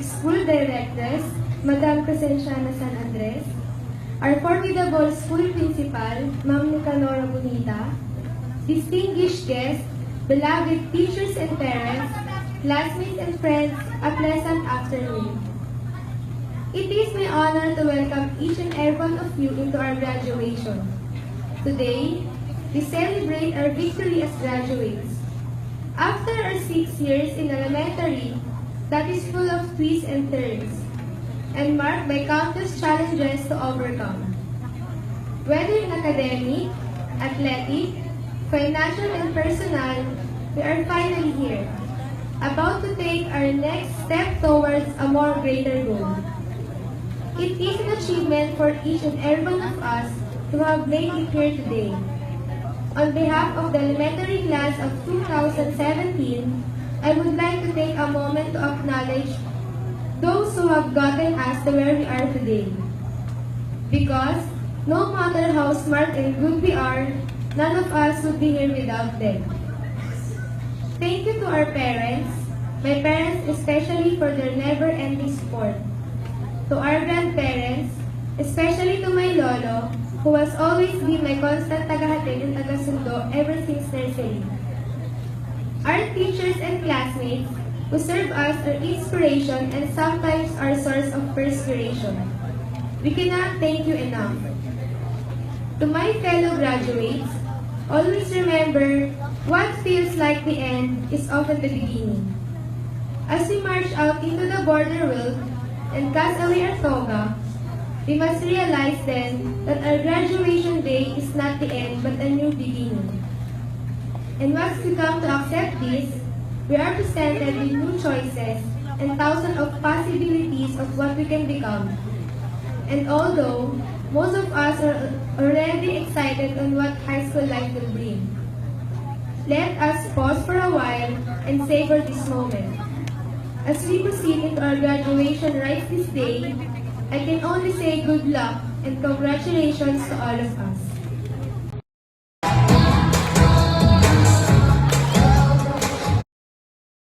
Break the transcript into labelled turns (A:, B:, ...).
A: Public School Directress, Madam Crescenciana San Andres, our formidable school principal, Ma'am Nicanora Bonita, distinguished guests, beloved teachers and parents, classmates and friends, a pleasant afternoon. It is my honor to welcome each and every one of you into our graduation. Today, we celebrate our victory as graduates. After our 6 years in elementary, that is full of twists and turns, and marked by countless challenges to overcome. Whether in academic, athletic, financial, and personal, we are finally here, about to take our next step towards a more greater goal. It is an achievement for each and every one of us to have made it here today. On behalf of the elementary class of 2017, I would like to take a moment to acknowledge those who have gotten us to where we are today. Because no matter how smart and good we are, none of us would be here without them. Thank you to our parents, my parents especially for their never-ending support. To our grandparents, especially to my lolo, who has always been my constant tagahatid and tagasundo ever since nursery. Our teachers and classmates, who serve us our inspiration and sometimes our source of perspiration. We cannot thank you enough. To my fellow graduates, always remember, what feels like the end is often the beginning. As we march out into the border world and cast away our toga, we must realize then that our graduation day is not the end but a new beginning. And once we come to accept this, we are presented with new choices and thousands of possibilities of what we can become. And although most of us are already excited on what high school life will bring, let us pause for a while and savor this moment. As we proceed into our graduation rites this day, I can only say good luck and congratulations to all of us.